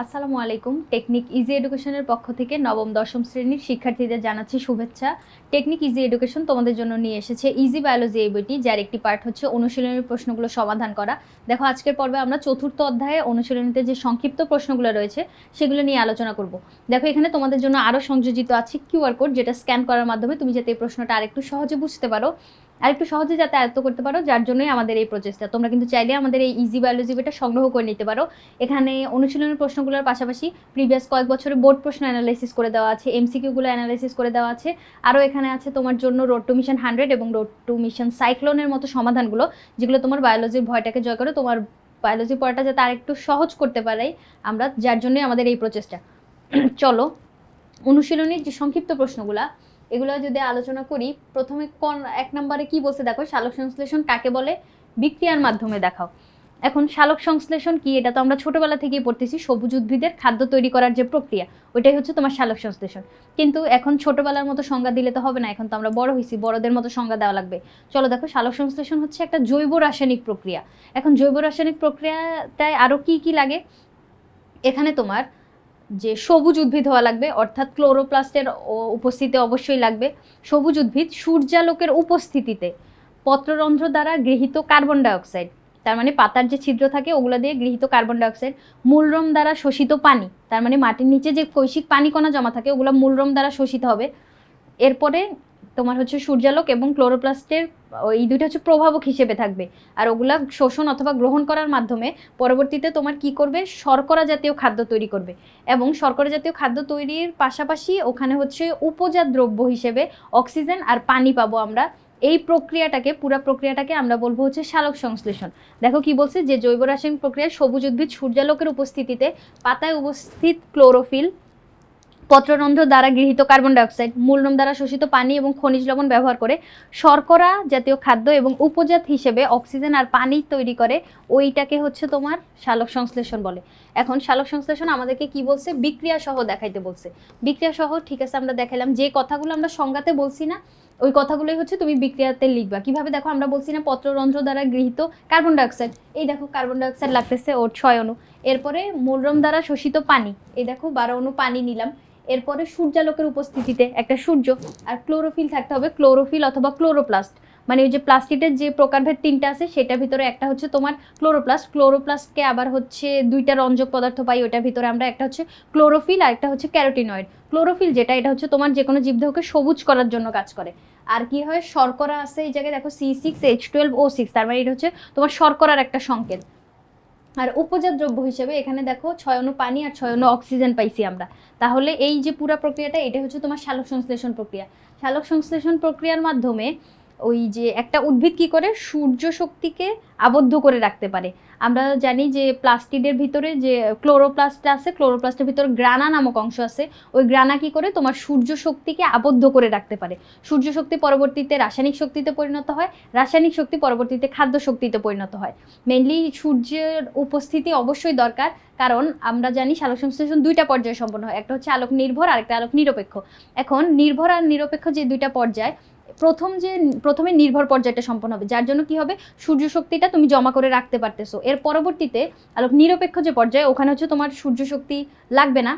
আসসালামু আলাইকুম। Technique easy এডুকেশনের পক্ষ থেকে নবম দশম শ্রেণীর শিক্ষার্থীদের জানাচ্ছি শুভেচ্ছা। টেকনিক ইজি এডুকেশন তোমাদের জন্য নিয়ে এসেছে ইজি বায়োলজি এই বইটি, যার একটি পার্ট হচ্ছে অনুশীলনের প্রশ্নগুলো সমাধান করা। দেখো, আজকের পর্বে আমরা চতুর্থ অধ্যায়ে অনুশীলনীতে যে সংক্ষিপ্ত প্রশ্নগুলো রয়েছে সেগুলো নিয়ে আলোচনা করব। দেখো, এখানে তোমাদের জন্য আরও সংযোজিত আছে কিউআর কোড, যেটা স্ক্যান করার মাধ্যমে তুমি যাতে এই প্রশ্নটা আরেকটু সহজে বুঝতে পারো, আরেকটু সহজে যাতে আয়ত্ত করতে পারো, যার জন্যই আমাদের এই প্রচেষ্টা। তোমরা কিন্তু চাইলে আমাদের এই ইজি বায়োলজি বইটা সংগ্রহ করে নিতে পারো। এখানে অনুশীলনের প্রশ্নগুলোর পাশাপাশি প্রিভিয়াস কয়েক বছরের বোর্ড প্রশ্ন অ্যানালাইসিস করে দেওয়া আছে, এমসিকিউগুলো অ্যানালাইসিস করে দেওয়া আছে। আরও এখানে আছে তোমার জন্য রোড টু মিশন 100 এবং রোড টু মিশন সাইক্লোনের মতো সমাধানগুলো, যেগুলো তোমার বায়োলজির ভয়টাকে জয় করে তোমার বায়োলজি পড়াটা যাতে আরেকটু সহজ করতে পারে আমরা, যার জন্যই আমাদের এই প্রচেষ্টা। চলো, অনুশীলনীর যে সংক্ষিপ্ত প্রশ্নগুলা এগুলো যদি আলোচনা করি, প্রথমে এক নম্বরে কি বলছে দেখো, সালোক সংশ্লেষণ কাকে বলে? বিক্রিয়ার মাধ্যমে দেখাও। এখন সালোক সংশ্লেষণ কি, এটা তো আমরা ছোটবেলা থেকেই পড়তেছি। সবুজ উদ্ভিদের খাদ্য তৈরি করার যে প্রক্রিয়া, ওইটাই হচ্ছে তোমার সালোক সংশ্লেষণ। কিন্তু এখন ছোটবেলার মতো সংজ্ঞা দিলে তো হবে না, এখন তো আমরা বড় হয়েছি, বড়দের মতো সংজ্ঞা দেওয়া লাগবে। চলো দেখো, সালোক সংশ্লেষণ হচ্ছে একটা জৈব রাসায়নিক প্রক্রিয়া। এখন জৈব রাসায়নিক প্রক্রিয়াটায় আরও কি কি লাগে? এখানে তোমার যে সবুজ উদ্ভিদ হওয়া লাগবে, অর্থাৎ ক্লোরোপ্লাস্টের উপস্থিতি অবশ্যই লাগবে। সবুজ উদ্ভিদ সূর্যালোকের উপস্থিতিতে পত্ররন্ধ্র দ্বারা গৃহীত কার্বন ডাইঅক্সাইড, তার মানে পাতার যে ছিদ্র থাকে ওগুলো দিয়ে গৃহীত কার্বন ডাইঅক্সাইড, মূলরম দ্বারা শোষিত পানি, তার মানে মাটির নিচে যে কৈশিক পানি কণা জমা থাকে ওগুলো মূলরম দ্বারা শোষিত হবে। এরপরে তোমার হচ্ছে সূর্যালোক এবং ক্লোরোপ্লাস্টের এই দুইটা হচ্ছে প্রভাবক হিসেবে থাকবে, আর ওগুলা শোষণ অথবা গ্রহণ করার মাধ্যমে পরবর্তীতে তোমার কি করবে, শর্করা জাতীয় খাদ্য তৈরি করবে। এবং শর্করা জাতীয় খাদ্য তৈরির পাশাপাশি ওখানে হচ্ছে উপজাত দ্রব্য হিসেবে অক্সিজেন আর পানি পাবো আমরা। এই প্রক্রিয়াটাকে, পুরো প্রক্রিয়াটাকে আমরা বলবো হচ্ছে সালোক সংশ্লেষণ। দেখো কি বলছে, যে জৈব রাসায়নিক প্রক্রিয়ায় সবুজ উদ্ভিদ সূর্যালোকের উপস্থিতিতে পাতায় উপস্থিত ক্লোরোফিল, পত্ররন্ধ্র দ্বারা গৃহীত কার্বন ডাইঅক্সাইড, মূলরম দ্বারা শোষিত পানি এবং খনিজ লবণ ব্যবহার করে শর্করা জাতীয় খাদ্য এবং উপজাত হিসেবে অক্সিজেন আর পানি তৈরি করে, ওইটাকে হচ্ছে তোমার সালোক সংশ্লেষণ বলে। এখন সালোক সংশ্লেষণ আমাদেরকে কি বলছে, বিক্রিয়া সহ দেখাইতে বলছে। বিক্রিয়া সহ, ঠিক আছে, আমরা দেখাইলাম। যে কথাগুলো আমরা সংজ্ঞাতে বলছি না, ওই কথাগুলোই হচ্ছে তুমি বিক্রিয়াতে লিখবা। কিভাবে? দেখো, আমরা বলছি না পত্ররন্ধ্র দ্বারা গৃহীত কার্বন ডাইঅক্সাইড, এই দেখো কার্বন ডাইঅক্সাইড লাগতেছে ওর 6 অণু। এরপরে মূলরম দ্বারা শোষিত পানি, এই দেখো 12 অণু পানি নিলাম। এরপরে সূর্যালোকের উপস্থিতিতে একটা সূর্য, আর ক্লোরোফিল থাকতে হবে, ক্লোরোফিল অথবা ক্লোরোপ্লাস্ট, মানে ওই যে প্লাস্টিকের যে প্রকারভেদ 3টা আছে সেটার ভিতরে একটা হচ্ছে তোমার ক্লোরোপ্লাস্ট। ক্লোরোপ্লাস্টকে আবার হচ্ছে 2টা রঞ্জক পদার্থ পাই, ওটার ভিতরে আমরা একটা হচ্ছে ক্লোরোফিল আর একটা হচ্ছে ক্যারোটিনয়েড। ক্লোরোফিল যেটা, এটা হচ্ছে তোমার যে কোনো জীবদেহকে সবুজ করার জন্য কাজ করে। আর কি হয়, শর্করা আছে এই জায়গায় দেখো C6H12O6, তার মানে এটা হচ্ছে তোমার শর্করার একটা সংকেত। আর উপজাত দ্রব্য হিসেবে এখানে দেখো 6 অণু পানি আর 6 অণু অক্সিজেন পাইছি আমরা। তাহলে এই যে পুরো প্রক্রিয়াটা, এটা হচ্ছে তোমার সালোক সংশ্লেষণ প্রক্রিয়া। সালোক সংশ্লেষণ প্রক্রিয়ার মাধ্যমে ওই যে একটা উদ্ভিদ কি করে, সূর্য শক্তিকে আবদ্ধ করে রাখতে পারে। আমরা জানি যে প্লাস্টিডের ভিতরে যে ক্লোরোপ্লাস্ট আছে, ক্লোরোপ্লাস্টের ভিতরে গ্রানা নামক অংশ আছে। ওই গ্রানা কি করে, তোমার সূর্য শক্তিকে আবদ্ধ করে রাখতে পারে। সূর্য শক্তি পরবর্তীতে রাসায়নিক শক্তিতে পরিণত হয়, রাসায়নিক শক্তি পরবর্তীতে খাদ্য শক্তিতে পরিণত হয়। মেইনলি সূর্যের উপস্থিতি অবশ্যই দরকার, কারণ আমরা জানি সালোক সংশ্লেষণ 2টা পর্যায়ে সম্পন্ন হয়, একটা হচ্ছে আলোক নির্ভর আর একটা আলোক নিরপেক্ষ। এখন নির্ভর আর নিরপেক্ষ যে 2টা পর্যায়, প্রথমে নির্ভর পর্যায়টা সম্পন্ন হবে, যার জন্য কি হবে, সূর্য শক্তিটা তুমি জমা করে রাখতে পারতেছো। এর পরবর্তীতে আলোক নিরপেক্ষ যে পর্যায়ে, ওখানে হচ্ছে তোমার সূর্য শক্তি লাগবে না।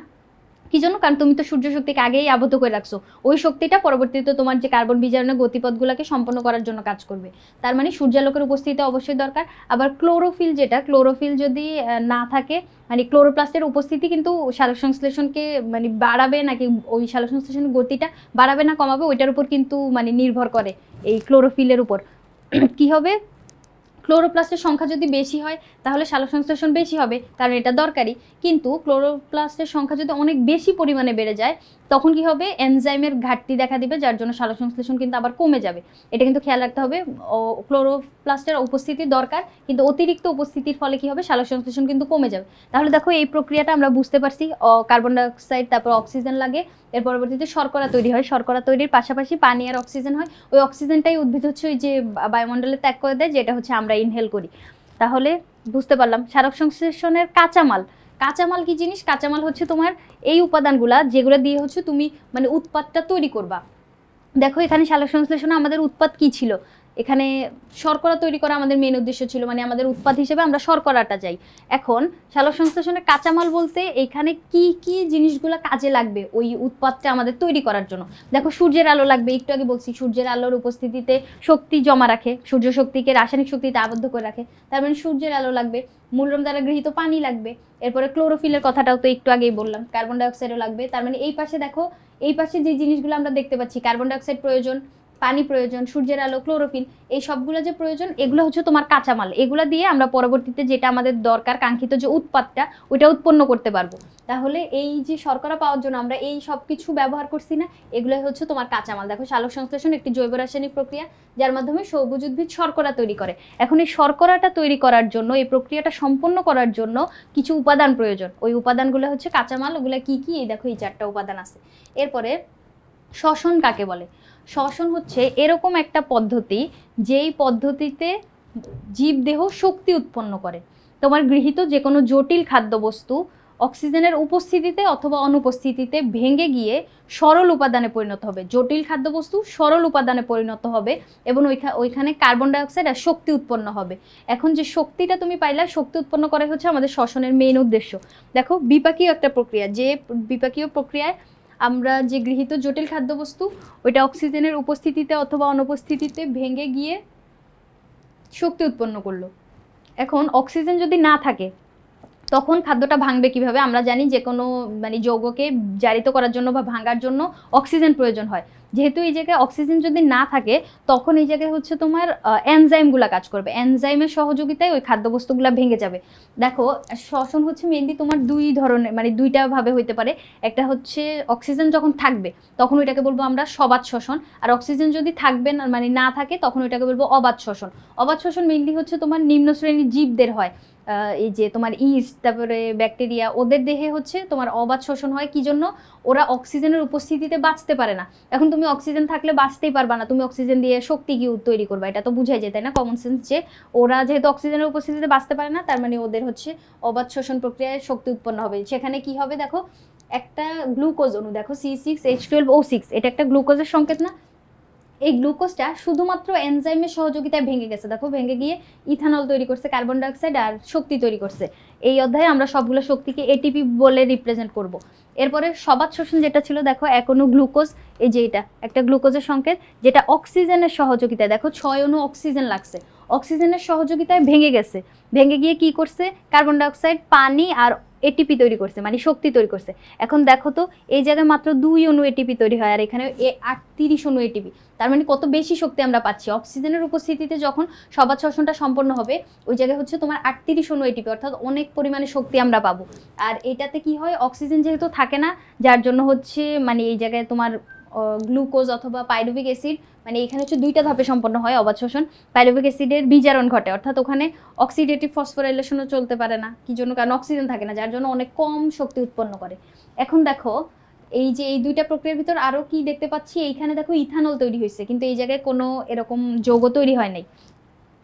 কি জন্য? কারণ তুমি তো সূর্য শক্তিকে আগেই আবদ্ধ করে রাখছো। ওই শক্তিটা পরবর্তীতে তোমার যে কার্বন বিজারণের গতিপথগুলোকে সম্পন্ন করার জন্য কাজ করবে। তার মানে সূর্যালোকের উপস্থিতি অবশ্যই দরকার। আবার ক্লোরোফিল যেটা, ক্লোরোফিল যদি না থাকে, মানে ক্লোরোপ্লাস্টের উপস্থিতি কিন্তু সালোক সংশ্লেষণকে মানে বাড়াবে নাকি ওই সালোক সংশ্লেষণের গতিটা বাড়াবে না কমাবে, ওইটার উপর কিন্তু মানে নির্ভর করে এই ক্লোরোফিলের উপর। কি হবে, ক্লোরোপ্লাস্টের সংখ্যা যদি বেশি হয় তাহলে সালোক সংশ্লেষণ বেশি হবে, কারণ এটা দরকারি। কিন্তু ক্লোরোপ্লাস্টের সংখ্যা যদি অনেক বেশি পরিমাণে বেড়ে যায়, তখন কি হবে, এনজাইমের ঘাটতি দেখা দিবে, যার জন্য সালোক সংশ্লেষণ কিন্তু আবার কমে যাবে। এটা কিন্তু খেয়াল রাখতে হবে। ক্লোরোপ্লাস্টের উপস্থিতি দরকার, কিন্তু অতিরিক্ত উপস্থিতির ফলে কি হবে, সালোক সংশ্লেষণ কিন্তু কমে যাবে। তাহলে দেখো, এই প্রক্রিয়াটা আমরা বুঝতে পারছি। কার্বন ডাইঅক্সাইড, তারপর অক্সিজেন লাগে, এর পরবর্তীতে শর্করা তৈরি হয়, শর্করা তৈরির পাশাপাশি পানি আর অক্সিজেন হয়। ওই অক্সিজেনটাই উদ্ভিদ হচ্ছে ওই যে বায়ুমণ্ডলে ত্যাগ করে দেয়, যেটা হচ্ছে আমরা ইনহেল করি। তাহলে বুঝতে পারলাম সালোক সংশ্লেষণের কাঁচামাল। কাঁচামাল কি জিনিস? কাঁচামাল হচ্ছে তোমার এই উপাদানগুলা, যেগুলো দিয়ে হচ্ছে তুমি মানে উৎপাদটা তৈরি করবা। দেখো, এখানে সালোক সংশ্লেষণে আমাদের উৎপাদ কি ছিল, এখানে শর্করা তৈরি করা আমাদের মেন উদ্দেশ্য ছিল, মানে আমাদের উৎপাদ হিসেবে আমরা শর্করাটা চাই। এখন সালোক সংশ্লেষণের কাঁচামাল বলতে এখানে কি কি জিনিসগুলো কাজে লাগবে ওই উৎপাদটা আমাদের তৈরি করার জন্য। দেখো সূর্যের আলো লাগবে, একটু আগে বলছি সূর্যের আলোর উপস্থিতিতে শক্তি জমা রাখে, সূর্য শক্তিকে রাসায়নিক শক্তিতে আবদ্ধ করে রাখে, তার মানে সূর্যের আলো লাগবে। মূলরম দ্বারা গৃহীত পানি লাগবে, এরপরে ক্লোরোফিলের কথাটাও তো একটু আগেই বললাম, কার্বন ডাইঅক্সাইডও লাগবে। তার মানে এই পাশে দেখো, এই পাশে যে জিনিসগুলো আমরা দেখতে পাচ্ছি, কার্বন ডাইঅক্সাইড প্রয়োজন, পানি প্রয়োজন, সূর্যের আলো, ক্লোরোফিল, এই সবগুলো যে প্রয়োজন এগুলো হচ্ছে তোমার কাঁচামাল। এগুলো দিয়ে আমরা পরবর্তীতে যেটা আমাদের দরকার কাঙ্ক্ষিত যে উৎপাদটা ওইটা উৎপন্ন করতে পারবো। তাহলে এই যে শর্করা পাওয়ার জন্য আমরা এই সব কিছু ব্যবহার করছি না, এগুলোই হচ্ছে তোমার কাঁচামাল। দেখো সালোক সংশ্লেষণ একটি জৈব রাসায়নিক প্রক্রিয়া যার মাধ্যমে সবুজ উদ্ভিদ শর্করা তৈরি করে। এখন এই শর্করাটা তৈরি করার জন্য, এই প্রক্রিয়াটা সম্পন্ন করার জন্য কিছু উপাদান প্রয়োজন। ওই উপাদানগুলো হচ্ছে কাঁচামাল। ওগুলো কি কি, এই দেখো এই 4টা উপাদান আছে। এরপরে শ্বসন কাকে বলে? শ্বসন হচ্ছে এরকম একটা পদ্ধতি যেই পদ্ধতিতে জীবদেহ শক্তি উৎপন্ন করে। তোমার গৃহীত যে কোনো জটিল খাদ্যবস্তু অক্সিজেনের উপস্থিতিতে অথবা অনুপস্থিতিতে ভেঙে গিয়ে সরল উপাদানে পরিণত হবে। জটিল খাদ্যবস্তু সরল উপাদানে পরিণত হবে এবং ওইখানে কার্বন ডাইঅক্সাইড আর শক্তি উৎপন্ন হবে। এখন যে শক্তিটা তুমি পাইলা, শক্তি উৎপন্ন করাই হচ্ছে আমাদের শ্বসনের মেইন উদ্দেশ্য। দেখো বিপাকীয় একটা প্রক্রিয়া, যে বিপাকীয় প্রক্রিয়ায় আমরা যে গৃহীত জটিল খাদ্যবস্তু ওইটা অক্সিজেনের উপস্থিতিতে অথবা অনুপস্থিতিতে ভেঙে গিয়ে শক্তি উৎপন্ন করলো। এখন অক্সিজেন যদি না থাকে তখন খাদ্যটা ভাঙবে কিভাবে? আমরা জানি যে কোনো মানে যৌগকে জারিত করার জন্য বা ভাঙার জন্য অক্সিজেন প্রয়োজন হয়। যেহেতু এই জায়গায় অক্সিজেন যদি না থাকে তখন এই জায়গায় হচ্ছে তোমার এনজাইমগুলো কাজ করবে। এনজাইমের সহযোগিতায় ওই খাদ্যবস্তুগুলো ভেঙে যাবে। দেখো শ্বসন হচ্ছে মেনলি তোমার দুই ধরনের, মানে দুইটা ভাবে হইতে পারে। একটা হচ্ছে অক্সিজেন যখন থাকবে তখন ওইটাকে বলবো আমরা সবাত শ্বসন, আর অক্সিজেন যদি থাকবে না, মানে না থাকে, তখন ওইটাকে বলবো অবাত শ্বসন। অবাত শ্বসন মেনলি হচ্ছে তোমার নিম্ন শ্রেণীর জীবদের হয়। এই যে তোমার ইস্ট, তারপরে ব্যাকটেরিয়া, ওদের দেহে হচ্ছে তোমার অবাত শোষণ হয়। কি জন্য? ওরা অক্সিজেনের উপস্থিতিতে বাঁচতে পারে না। এখন তুমি অক্সিজেন থাকলে বাঁচতেই পারবা না, তুমি অক্সিজেন দিয়ে শক্তি কি তৈরি করবা? এটা তো বুঝাই যায়, তাই না? কমন সেন্স যে ওরা যেহেতু অক্সিজেনের উপস্থিতিতে বাঁচতে পারে না, তার মানে ওদের হচ্ছে অবাত শোষণ প্রক্রিয়ায় শক্তি উৎপন্ন হবে। সেখানে কি হবে দেখো, একটা গ্লুকোজ অণু, দেখো C6H12O6, এটা একটা গ্লুকোজের সংকেত না? এই গ্লুকোজটা শুধুমাত্র এনজাইমের সহযোগিতায় ভেঙে গেছে। দেখো ভেঙে গিয়ে ইথানল তৈরি করছে, কার্বন ডাইঅক্সাইড আর শক্তি তৈরি করছে। এই অধ্যায়ে আমরা সবগুলো শক্তিকে এটিপি বলে রিপ্রেজেন্ট করব। এরপরে সবাত শোষণ যেটা ছিল, দেখো এখনো গ্লুকোজ, এই যে এটা একটা গ্লুকোজের সংকেত, যেটা অক্সিজেনের সহযোগিতায়, দেখো 6 অণু অক্সিজেন লাগছে, অক্সিজেনের সহযোগিতায় ভেঙে গেছে। ভেঙে গিয়ে কি করছে? কার্বন ডাইঅক্সাইড, পানি আর এটিপি তৈরি করছে, মানে শক্তি তৈরি করছে। এখন দেখো তো এই জায়গায় মাত্র 2 অণু এটিপি তৈরি হয়, আর এখানে 38 অণু এটিপি। তার মানে কত বেশি শক্তি আমরা পাচ্ছি। অক্সিজেনের উপস্থিতিতে যখন সবাত শ্বসনটা সম্পন্ন হবে ওই জায়গায় হচ্ছে তোমার 38 অণু এটিপি, অর্থাৎ অনেক পরিমাণে শক্তি আমরা পাবো। আর এটাতে কি হয়, অক্সিজেন যেহেতু থাকে না, যার জন্য হচ্ছে মানে এই জায়গায় তোমার গ্লুকোজ অথবা পাইরুভিক অ্যাসিড, মানে এখানে হচ্ছে 2টা ধাপে সম্পন্ন হয় অবাত শোষণ। পাইরুভিক অ্যাসিডের বিজারণ ঘটে, অর্থাৎ ওখানে অক্সিডেটিভ ফসফোরাইলেশনও চলতে পারে না। কি জন্য? কারণ অক্সিজেন থাকে না, যার জন্য অনেক কম শক্তি উৎপন্ন করে। এখন দেখো এই যে এই 2টা প্রক্রিয়ার ভিতর আরও কি দেখতে পাচ্ছি, এইখানে দেখো ইথানল তৈরি হয়েছে, কিন্তু এই জায়গায় কোনো এরকম যৌগ তৈরি হয় নাই।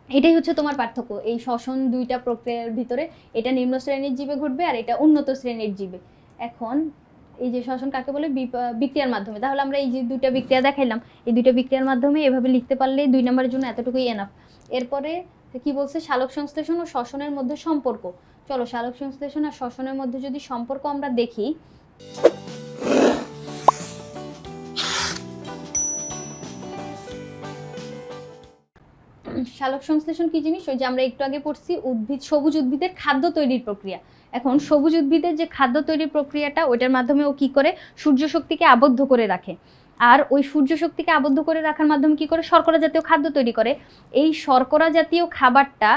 এটাই হচ্ছে তোমার পার্থক্য এই শ্বসন 2টা প্রক্রিয়ার ভিতরে। এটা নিম্ন শ্রেণীর জীবে ঘটবে আর এটা উন্নত শ্রেণীর জীবে। এখন এই যে শ্বসন কাকে বলে? বিক্রিয়ার মাধ্যমে। তাহলে আমরা এই যে 2টা বিক্রিয়া দেখাইলাম, এই 2টা বিক্রিয়ার মাধ্যমে এভাবে লিখতে পারলে 2 নম্বরের জন্য এতটুকুই এনাফ। এরপরে কি বলছে? সালোক সংশ্লেষণ ও শ্বসনের মধ্যে সম্পর্ক। চলো সালোক সংশ্লেষণ আর শ্বসনের মধ্যে যদি সম্পর্ক আমরা দেখি, সালোক সংশ্লেষণ কি জিনিস? ওই যে আমরা একটু আগে পড়ছি, উদ্ভিদ, সবুজ উদ্ভিদের খাদ্য তৈরির প্রক্রিয়া। এখন সবুজ উদ্ভিদের যে খাদ্য তৈরির প্রক্রিয়াটা, ওইটার মাধ্যমে ও কি করে? সূর্য শক্তিকে আবদ্ধ করে রাখে। আর ওই সূর্য শক্তিকে আবদ্ধ করে রাখার মাধ্যমে কি করে? শর্করা জাতীয় খাদ্য তৈরি করে। এই শর্করা জাতীয় খাবারটা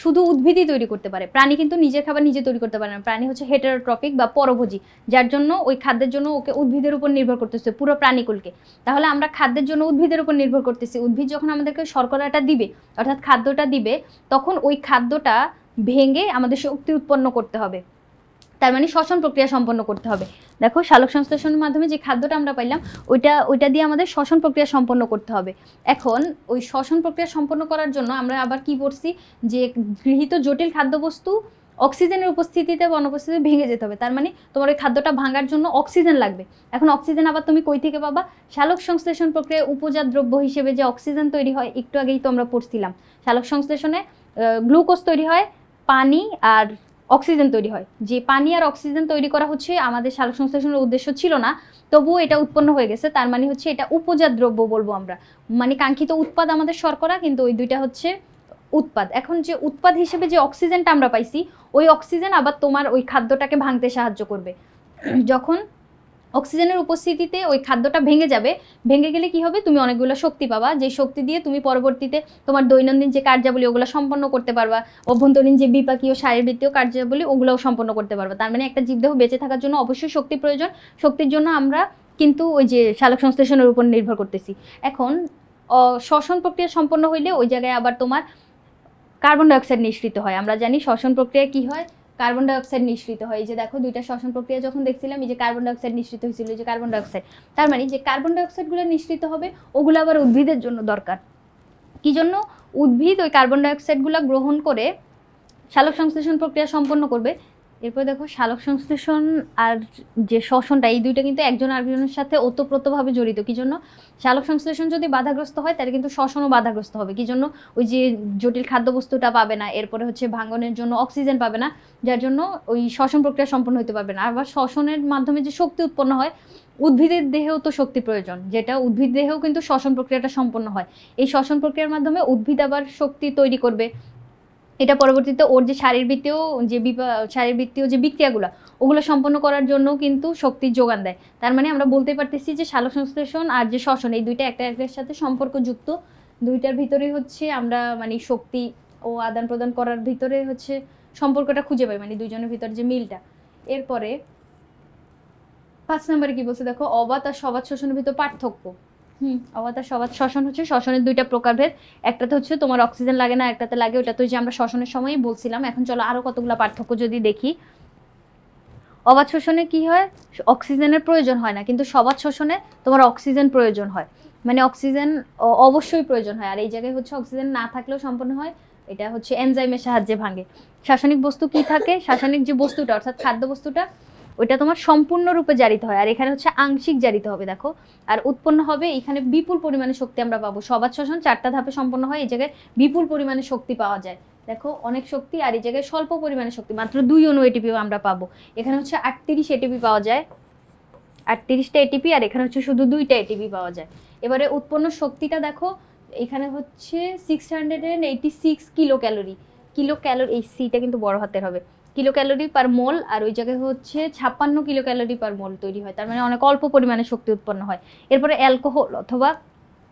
শুধু উদ্ভিদই তৈরি করতে পারে, প্রাণী কিন্তু নিজের খাবার নিজে তৈরি করতে পারে না। প্রাণী হচ্ছে হেটারোট্রপিক বা পরভোজী, যার জন্য ওই খাদ্যের জন্য ওকে উদ্ভিদের উপর নির্ভর করতেছে, পুরো প্রাণীকুলকে। তাহলে আমরা খাদ্যের জন্য উদ্ভিদের উপর নির্ভর করতেছি। উদ্ভিদ যখন আমাদেরকে শর্করাটা দিবে, অর্থাৎ খাদ্যটা দিবে, তখন ওই খাদ্যটা ভেঙে আমাদের শক্তি উৎপন্ন করতে হবে। তার মানে শ্বসন প্রক্রিয়া সম্পন্ন করতে হবে। দেখো সালোক সংশ্লেষণের মাধ্যমে যে খাদ্যটা আমরা পাইলাম ওইটা দিয়ে আমাদের শ্বসন প্রক্রিয়া সম্পন্ন করতে হবে। এখন ওই শ্বসন প্রক্রিয়া সম্পন্ন করার জন্য আমরা আবার কি পড়ছি, যে গৃহীত জটিল খাদ্যবস্তু অক্সিজেনের উপস্থিতিতে বা অনুপস্থিতিতে ভেঙে যেতে হবে, তার মানে তোমার ওই খাদ্যটা ভাঙার জন্য অক্সিজেন লাগবে। এখন অক্সিজেন আবার তুমি কই থেকে পাবা? সালোক সংশ্লেষণ প্রক্রিয়ায় উপজাত দ্রব্য হিসেবে যে অক্সিজেন তৈরি হয়, একটু আগেই তো আমরা পড়ছিলাম, সালোক সংশ্লেষণে গ্লুকোজ তৈরি হয়, পানি আর অক্সিজেন তৈরি হয়। যে পানি আর অক্সিজেন তৈরি করা হচ্ছে আমাদের সালোক সংশ্লেষণের উদ্দেশ্য ছিল না, তবুও এটা উৎপন্ন হয়ে গেছে, তার মানে হচ্ছে এটা উপজাত দ্রব্য বলবো আমরা। মানে কাঙ্ক্ষিত উৎপাদ আমাদের শর্করা, কিন্তু ওই দুইটা হচ্ছে উৎপাদ। এখন যে উৎপাদ হিসেবে যে অক্সিজেনটা আমরা পাইছি, ওই অক্সিজেন আবার তোমার ওই খাদ্যটাকে ভাঙতে সাহায্য করবে। যখন অক্সিজেনের উপস্থিতিতে ওই খাদ্যটা ভেঙে যাবে, ভেঙে গেলে কি হবে, তুমি অনেকগুলো শক্তি পাবা, যে শক্তি দিয়ে তুমি পরবর্তীতে তোমার দৈনন্দিন যে কার্যাবলী ওগুলো সম্পন্ন করতে পারবা, অভ্যন্তরীণ যে বিপাকীয় শারীরবৃত্তীয় কার্যাবলী ওগুলোও সম্পন্ন করতে পারবা। তার মানে একটা জীবদেহ বেঁচে থাকার জন্য অবশ্যই শক্তি প্রয়োজন। শক্তির জন্য আমরা কিন্তু ওই যে সালোক সংশ্লেষণের উপর নির্ভর করতেছি। এখন শ্বসন প্রক্রিয়া সম্পন্ন হইলে ওই জায়গায় আবার তোমার কার্বন ডাইঅক্সাইড নিঃসৃত হয়। আমরা জানি শ্বসন প্রক্রিয়া কি হয়, কার্বন ডাইঅক্সাইড নিঃসৃত হয়। এই যে দেখো দুইটা শ্বসন প্রক্রিয়া যখন দেখছিলাম, এই যে কার্বন ডাইঅক্সাইড নিঃসৃত হয়েছিল, এই যে কার্বন ডাইঅক্সাইড, তার মানে যে কার্বন ডাইঅক্সাইডগুলো নিঃসৃত হবে ওগুলো আবার উদ্ভিদের জন্য দরকার। কি জন্য? উদ্ভিদ ওই কার্বন ডাইঅক্সাইডগুলো গ্রহণ করে সালোক সংশ্লেষণ প্রক্রিয়া সম্পন্ন করবে। এরপর দেখো সালোক সংশ্লেষণ আর যে শ্বসনটা, এই দুইটা কিন্তু একজন আরেকজনের সাথে ওতপ্রোতভাবে জড়িত। কি জন্য? সালোক সংশ্লেষণ যদি বাধাগ্রস্ত হয় তাহলে কিন্তু শ্বসনও বাধাগ্রস্ত হবে। কি জন্য? ওই যে জটিল খাদ্যবস্তুটা পাবে না, এরপরে হচ্ছে ভাঙনের জন্য অক্সিজেন পাবে না, যার জন্য ওই শ্বসন প্রক্রিয়া সম্পন্ন হতে পারবে না। আবার শ্বসনের মাধ্যমে যে শক্তি উৎপন্ন হয়, উদ্ভিদের দেহেও তো শক্তি প্রয়োজন, যেটা উদ্ভিদ দেহেও কিন্তু শ্বসন প্রক্রিয়াটা সম্পন্ন হয়। এই শ্বসন প্রক্রিয়ার মাধ্যমে উদ্ভিদ আবার শক্তি তৈরি করবে, এটা পরবর্তীতে ওর যে শারীরবৃত্তীয় যে বিক্রিয়াগুলো ওগুলো সম্পন্ন করার জন্য কিন্তু শক্তির যোগান দেয়। তার মানে আমরা বলতে পারতেছি যে সালোক সংশ্লেষণ আর যে শ্বসন, এই দুইটা একটা একটার সাথে সম্পর্কযুক্ত। দুইটার ভিতরেই হচ্ছে আমরা মানে শক্তি ও আদান প্রদান করার ভিতরে হচ্ছে সম্পর্কটা খুঁজে পাই, মানে দুইজনের ভিতরে যে মিলটা। এরপরে 5 নম্বরে কি বলছে দেখো, অবাত আর সবাত শ্বসনের ভিতর পার্থক্য। অবাত আর সবাত শ্বসন হচ্ছে শ্বসনের দুইটা প্রকারভেদ। একটাতে হচ্ছে তোমার অক্সিজেন লাগে না, একটাতে লাগে, ওটা তো যে আমরা শ্বসনের সময়ই বলছিলাম। এখন চলো আরো কতগুলো পার্থক্য যদি দেখি। অবাত শোষণে কি হয়, অক্সিজেনের প্রয়োজন হয় না, কিন্তু সবাত শোষণে তোমার অক্সিজেন প্রয়োজন হয়, মানে অক্সিজেন অবশ্যই প্রয়োজন হয়। আর এই জায়গায় হচ্ছে অক্সিজেন না থাকলেও সম্পন্ন হয়, এটা হচ্ছে এনজাইমের সাহায্যে ভাঙে। রাসায়নিক বস্তু কি থাকে, রাসায়নিক যে বস্তুটা অর্থাৎ খাদ্য বস্তুটা ওইটা তোমার সম্পূর্ণরূপে জারিত হয়, আর এখানে হচ্ছে আংশিক জারিত হবে দেখো। আর উৎপন্ন হবে এখানে বিপুল পরিমাণে শক্তি আমরা পাবো। সবাত শোষণ 4টা ধাপে সম্পন্ন হয়, এই জায়গায় বিপুল পরিমাণে শক্তি পাওয়া যায় দেখো, অনেক শক্তি। আর এই জায়গায় স্বল্প পরিমাণে শক্তি, মাত্র 2 অণু এটিপি আমরা পাবো। এখানে হচ্ছে 38 এটিপি পাওয়া যায়, 38টা এটিপি, আর এখানে হচ্ছে শুধু 2টা এটিপি পাওয়া যায়। এবারে উৎপন্ন শক্তিটা দেখো, এখানে হচ্ছে 686 কিলো ক্যালোরি। এই সিটা কিন্তু বড় হাতের হবে, কিলো ক্যালোরি পার মোল, আর ওই জায়গায় হচ্ছে 56 কিলো ক্যালোরি পার মোল তৈরি হয়। তার মানে অনেক অল্প পরিমাণে শক্তি উৎপন্ন হয়। এরপরে অ্যালকোহল অথবা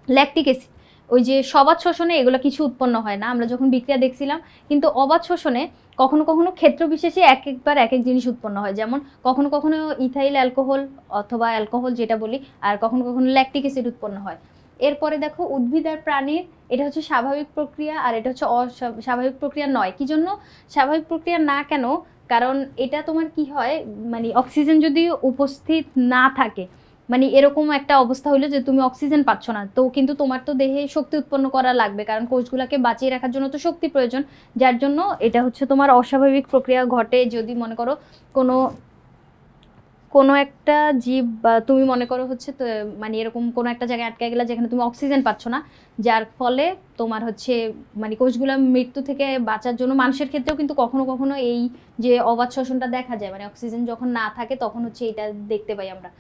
ল্যাকটিক অ্যাসিড, ওই যে সবাত শোষণে এগুলো কিছু উৎপন্ন হয় না, আমরা যখন বিক্রিয়া দেখছিলাম। কিন্তু অবাত শোষণে কখনো কখনো ক্ষেত্র বিশেষে একবার এক এক জিনিস উৎপন্ন হয়, যেমন কখনো কখনো ইথাইল অ্যালকোহল অথবা অ্যালকোহল যেটা বলি, আর কখনো কখনো ল্যাকটিক অ্যাসিড উৎপন্ন হয়। এরপরে দেখো উদ্ভিদ আর প্রাণীর, এটা হচ্ছে স্বাভাবিক প্রক্রিয়া আর এটা হচ্ছে অস্বাভাবিক প্রক্রিয়া নয়। কি জন্য স্বাভাবিক প্রক্রিয়া না কেন? কারণ এটা তোমার কি হয়, মানে অক্সিজেন যদি উপস্থিত না থাকে, মানে এরকম একটা অবস্থা হলো যে তুমি অক্সিজেন পাচ্ছ না, তো কিন্তু তোমার তো দেহে শক্তি উৎপন্ন করা লাগবে, কারণ কোষগুলোকে বাঁচিয়ে রাখার জন্য তো শক্তি প্রয়োজন। যার জন্য এটা হচ্ছে তোমার অস্বাভাবিক প্রক্রিয়া ঘটে যদি মনে করো কোনো একটা জীব, বা তুমি মনে করো হচ্ছে মানে এরকম কোনো একটা জায়গায় আটকে গেলে যেখানে তুমি অক্সিজেন পাচ্ছ না, যার ফলে তোমার হচ্ছে মানে কোষগুলো মৃত্যু থেকে বাঁচার জন্য, মানুষের ক্ষেত্রেও কিন্তু কখনো কখনো এই যে অবাত শ্বসনটা দেখা যায়, মানে অক্সিজেন যখন না থাকে তখন হচ্ছে এটা দেখতে পাই আমরা,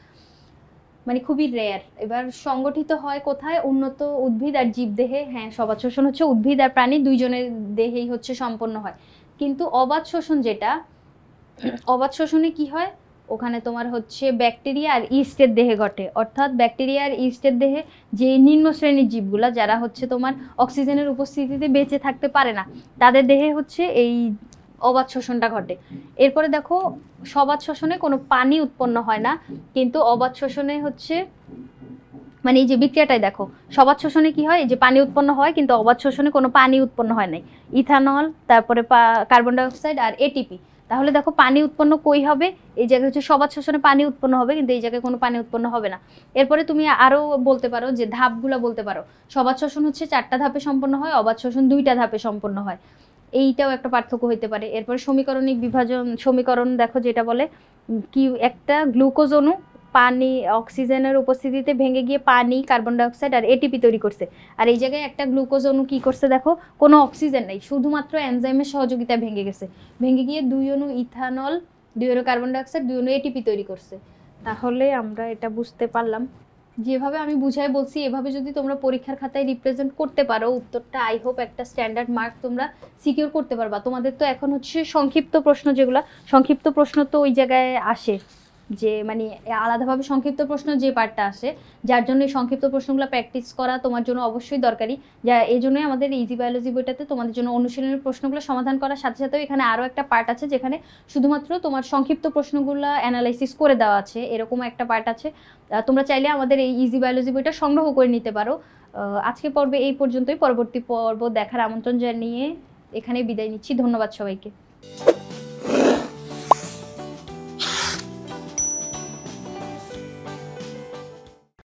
মানে খুবই রেয়ার। এবার সংগঠিত হয় কোথায়, উন্নত উদ্ভিদ আর জীবদেহে। হ্যাঁ, সবাত শোষণ হচ্ছে উদ্ভিদ আর প্রাণী দুইজনের দেহেই হচ্ছে সম্পন্ন হয়। কিন্তু অবাত শোষণ যেটা, অবাত শোষণে কি হয়, ওখানে তোমার হচ্ছে ব্যাকটেরিয়া আর ইস্টের দেহে ঘটে। অর্থাৎ ব্যাকটেরিয়া আর ইস্টের দেহে যে নিম্ন শ্রেণীর জীবগুলা, যারা হচ্ছে তোমার অক্সিজেনের উপস্থিতিতে বেঁচে থাকতে পারে না, তাদের দেহে হচ্ছে এই অবাত শোষণটা ঘটে। এরপরে দেখো সবাত শোষণে কোনো পানি উৎপন্ন হয় না, কিন্তু অবাত শোষণে হচ্ছে মানে এই যে বিক্রিয়াটাই দেখো, সবাত শোষণে কি হয়, এই যে পানি উৎপন্ন হয়, কিন্তু অবাত শোষণে কোনো পানি উৎপন্ন হয় নাই। ইথানল, তারপরে কার্বন ডাইঅক্সাইড আর এটিপি। তাহলে দেখো পানি উৎপন্ন কই হবে, এই জায়গায় হচ্ছে সবাত শোষণে পানি উৎপন্ন হবে, কিন্তু এই জায়গায় কোনো পানি উৎপন্ন হবে না। এরপরে তুমি আরো বলতে পারো যে ধাপগুলো বলতে পারো, সবাত শোষণ হচ্ছে 4টা ধাপে সম্পন্ন হয়, অবাত শোষণ 2টা ধাপে সম্পন্ন হয়। এইটাও একটা পার্থক্য হইতে পারে। এরপরে সমীকরণিক বিভাজন সমীকরণ দেখো যেটা বলে কি একটা গ্লুকোজ অণু পানি অক্সিজেনের উপস্থিতিতে ভেঙে গিয়ে পানি কার্বন ডাইঅক্সাইড আর এটিপি তৈরি করছে। আর এই জায়গায় একটা গ্লুকোজ অণু কি করছে দেখো, কোনো অক্সিজেন নেই, শুধুমাত্র এনজাইমের সহযোগিতায় ভেঙে গেছে, ভেঙে গিয়ে 2 অণু ইথানল 2 অণু কার্বন ডাইঅক্সাইড 2 অণু এটিপি তৈরি করছে। তাহলে আমরা এটা বুঝতে পারলাম। যেভাবে আমি বুঝাই বলছি এভাবে যদি তোমরা পরীক্ষার খাতায় রিপ্রেজেন্ট করতে পারো উত্তরটা, আই হোপ একটা স্ট্যান্ডার্ড মার্ক তোমরা সিকিউর করতে পারবা। তোমাদের তো এখন হচ্ছে সংক্ষিপ্ত প্রশ্ন, যেগুলো সংক্ষিপ্ত প্রশ্ন তো ওই জায়গায় আসে যে মানে আলাদাভাবে সংক্ষিপ্ত প্রশ্ন যে পার্টটা আসে, যার জন্য এই সংক্ষিপ্ত প্রশ্নগুলো প্র্যাকটিস করা তোমার জন্য অবশ্যই দরকারি। যা এই জন্যই আমাদের ইজি বায়োলজি বইটাতে তোমাদের জন্য অনুশীলনের প্রশ্নগুলো সমাধান করার সাথে সাথেও এখানে আরও একটা পার্ট আছে যেখানে শুধুমাত্র তোমার সংক্ষিপ্ত প্রশ্নগুলো অ্যানালাইসিস করে দেওয়া আছে, এরকম একটা পার্ট আছে। তোমরা চাইলে আমাদের এই ইজি বায়োলজি বইটা সংগ্রহ করে নিতে পারো। আজকে পর্বে এই পর্যন্তই, পরবর্তী পর্ব দেখার আমন্ত্রণ জানিয়ে এখানে বিদায় নিচ্ছি। ধন্যবাদ সবাইকে।